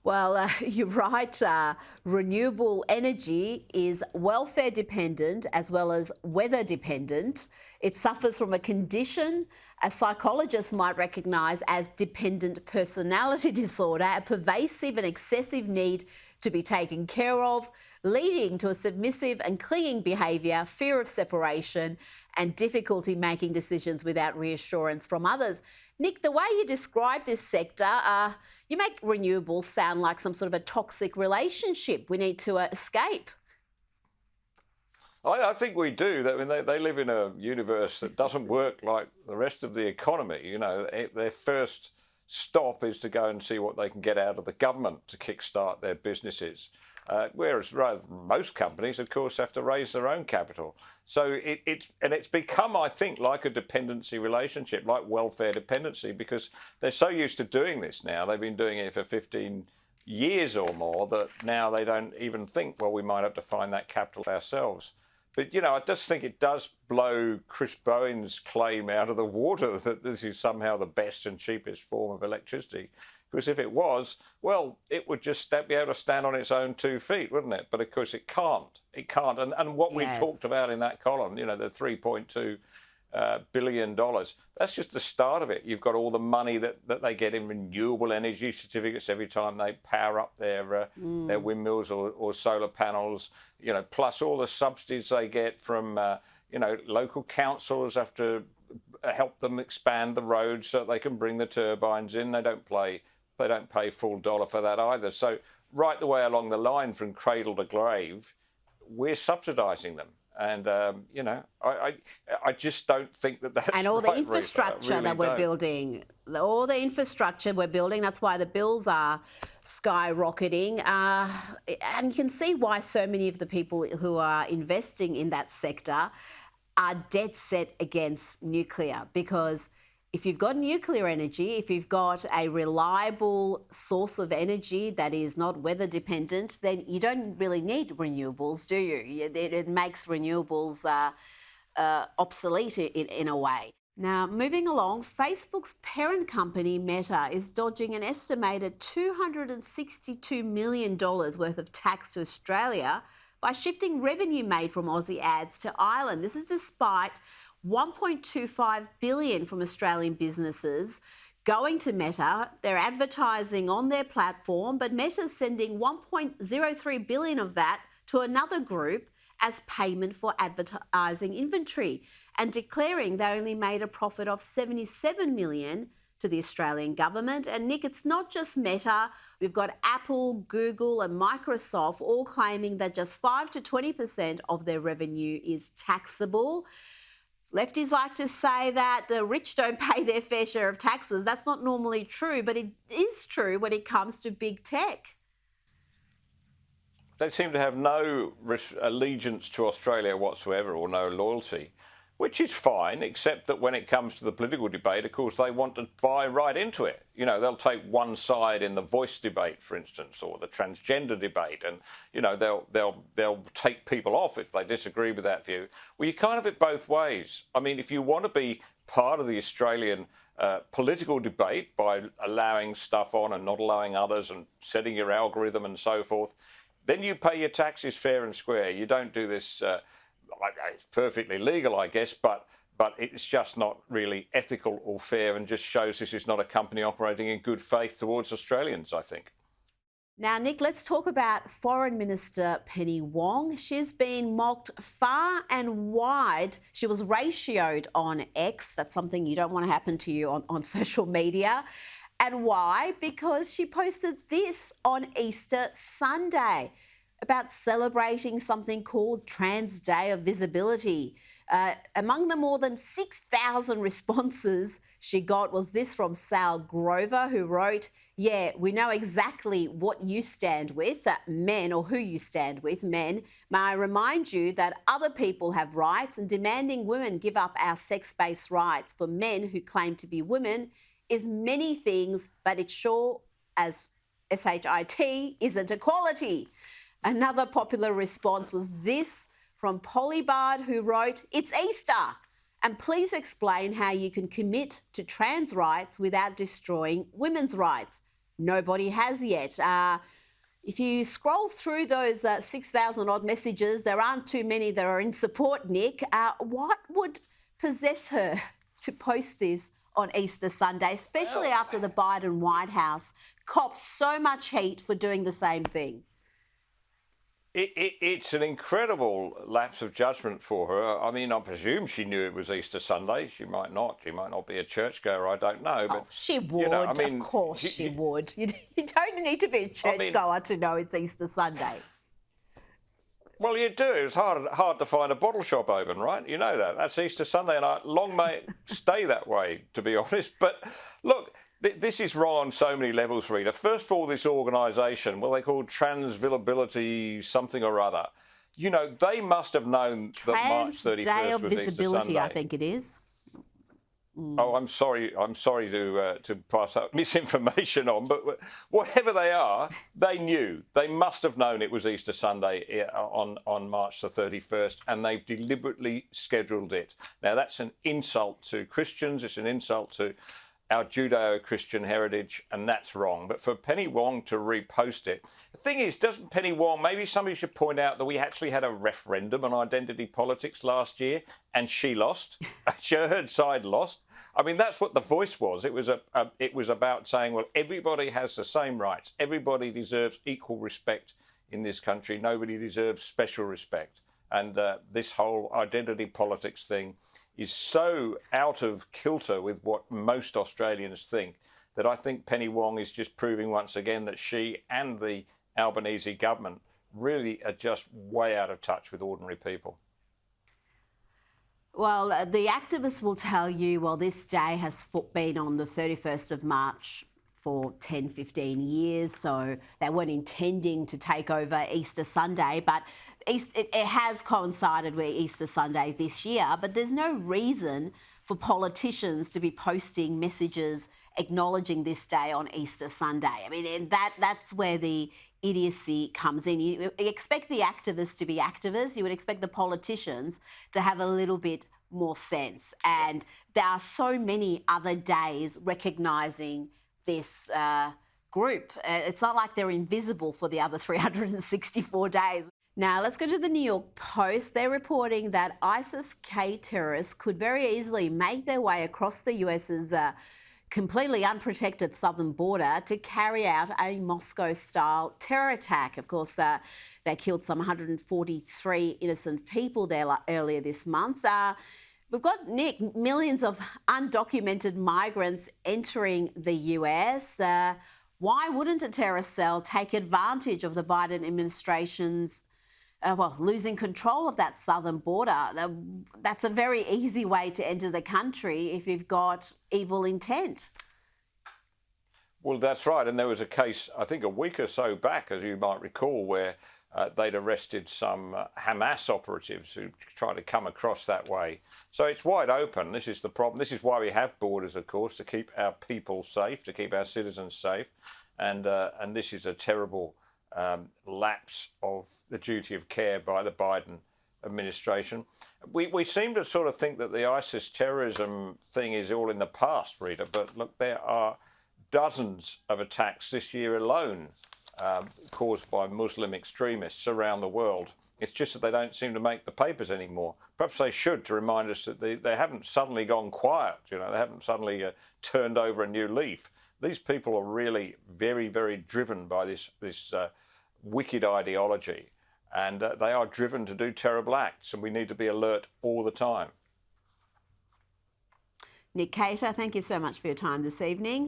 Well, you're right. Renewable energy is welfare dependent as well as weather dependent. It suffers from a condition a psychologist might recognise as dependent personality disorder, a pervasive and excessive need to be taken care of, leading to a submissive and clinging behaviour, fear of separation, and difficulty making decisions without reassurance from others. Nick, the way you describe this sector, you make renewables sound like some sort of a toxic relationship we need to escape. I think we do. I mean, they live in a universe that doesn't work like the rest of the economy. You know, their first stop is to go and see what they can get out of the government to kickstart their businesses. Whereas most companies, of course, have to raise their own capital. So it's become, I think, like a dependency relationship, like welfare dependency, because they're so used to doing this now. They've been doing it for 15 years or more that now they don't even think, well, we might have to find that capital ourselves. But, you know, I just think it does blow Chris Bowen's claim out of the water that this is somehow the best and cheapest form of electricity. Because if it was, well, it would just be able to stand on its own 2 feet, wouldn't it? But of course it can't. It can't. And what we talked about in that column, you know, the $3.2 billion, that's just the start of it. You've got all the money that they get in renewable energy certificates every time they power up their windmills or solar panels, you know, plus all the subsidies they get from, you know, local councils have to help them expand the roads so that they can bring the turbines in. They don't pay full dollar for that either. So right the way along the line from cradle to grave, we're subsidising them. And, you know, I just don't think that's and all the right, infrastructure really that we're building, all the infrastructure we're building, that's why the bills are skyrocketing. And you can see why so many of the people who are investing in that sector are dead set against nuclear, because if you've got nuclear energy, if you've got a reliable source of energy that is not weather dependent, then you don't really need renewables, do you? It makes renewables obsolete in a way. Now, moving along, Facebook's parent company, Meta, is dodging an estimated $262 million worth of tax to Australia by shifting revenue made from Aussie ads to Ireland. This is despite $1.25 billion from Australian businesses going to Meta. They're advertising on their platform, but Meta's sending $1.03 billion of that to another group as payment for advertising inventory, and declaring they only made a profit of $77 million to the Australian government. And Nick, it's not just Meta. We've got Apple, Google and Microsoft all claiming that just 5 to 20% of their revenue is taxable. Lefties like to say that the rich don't pay their fair share of taxes. That's not normally true, but it is true when it comes to big tech. They seem to have no allegiance to Australia whatsoever, or no loyalty, which is fine, except that when it comes to the political debate, of course, they want to buy right into it. You know, they'll take one side in the voice debate, for instance, or the transgender debate, and, you know, they'll take people off if they disagree with that view. Well, you can't have it both ways. I mean, if you want to be part of the Australian political debate by allowing stuff on and not allowing others and setting your algorithm and so forth, then you pay your taxes fair and square. You don't do this... it's perfectly legal, I guess, but it's just not really ethical or fair, and just shows this is not a company operating in good faith towards Australians, I think. Now, Nick, let's talk about Foreign Minister Penny Wong. She's been mocked far and wide. She was ratioed on X. That's something you don't want to happen to you on social media. And why? Because she posted this on Easter Sunday about celebrating something called Trans Day of Visibility. Among the more than 6,000 responses she got was this from Sal Grover, who wrote, "Yeah, we know exactly what you stand with, men, or who you stand with, men. May I remind you that other people have rights, and demanding women give up our sex-based rights for men who claim to be women is many things, but it sure as SHIT isn't equality." Another popular response was this from Polybard, who wrote, "It's Easter, and please explain how you can commit to trans rights without destroying women's rights." nobody has yet. If you scroll through those 6,000 odd messages, there aren't too many that are in support, Nick. What would possess her to post this on Easter Sunday, especially after the Biden White House copped so much heat for doing the same thing? It's an incredible lapse of judgment for her. I mean, I presume she knew it was Easter Sunday. She might not. She might not be a churchgoer. I don't know. But she would. You know, I mean, of course she would. You don't need to be a churchgoer to know it's Easter Sunday. Well, you do. It's hard to find a bottle shop open, right? You know that. That's Easter Sunday, and long may it stay that way, to be honest. But look, this is wrong on so many levels, Rita. First of all, this organisation, what they call Transvisibility something or other, you know, they must have known that March 31st was Easter Sunday. I think it is. Oh, I'm sorry to pass that misinformation on, but whatever they are, they knew. They must have known it was Easter Sunday on March the 31st, and they've deliberately scheduled it. Now, that's an insult to Christians. It's an insult to our Judeo-Christian heritage, and that's wrong. But for Penny Wong to repost it, the thing is, doesn't Penny Wong, maybe somebody should point out that we actually had a referendum on identity politics last year, and she lost. Her side lost. I mean, that's what The Voice was. It was about saying, well, everybody has the same rights. Everybody deserves equal respect in this country. Nobody deserves special respect. And this whole identity politics thing is so out of kilter with what most Australians think that I think Penny Wong is just proving once again that she and the Albanese government really are just way out of touch with ordinary people. Well, the activists will tell you, well, this day has been on the 31st of March for 10, 15 years, so they weren't intending to take over Easter Sunday, but it has coincided with Easter Sunday this year, but there's no reason for politicians to be posting messages acknowledging this day on Easter Sunday. I mean, that's where the idiocy comes in. You expect the activists to be activists. You would expect the politicians to have a little bit more sense. And there are so many other days recognising this group. It's not like they're invisible for the other 364 days. Now, let's go to the New York Post. They're reporting that ISIS-K terrorists could very easily make their way across the US's completely unprotected southern border to carry out a Moscow-style terror attack. Of course, they killed some 143 innocent people there earlier this month. We've got, Nick, millions of undocumented migrants entering the US. Why wouldn't a terrorist cell take advantage of the Biden administration's losing control of that southern border? That's a very easy way to enter the country if you've got evil intent. Well, that's right. And there was a case, I think a week or so back, as you might recall, where they'd arrested some Hamas operatives who tried to come across that way. So it's wide open. This is the problem. This is why we have borders, of course, to keep our people safe, to keep our citizens safe. And this is a terrible lapse of the duty of care by the Biden administration. We seem to sort of think that the ISIS terrorism thing is all in the past, Rita, but look, there are dozens of attacks this year alone caused by Muslim extremists around the world. It's just that they don't seem to make the papers anymore. Perhaps they should, to remind us that they haven't suddenly gone quiet. You know, they haven't suddenly turned over a new leaf. These people are really very, very driven by this wicked ideology, and they are driven to do terrible acts, and we need to be alert all the time. Nick Cater, thank you so much for your time this evening.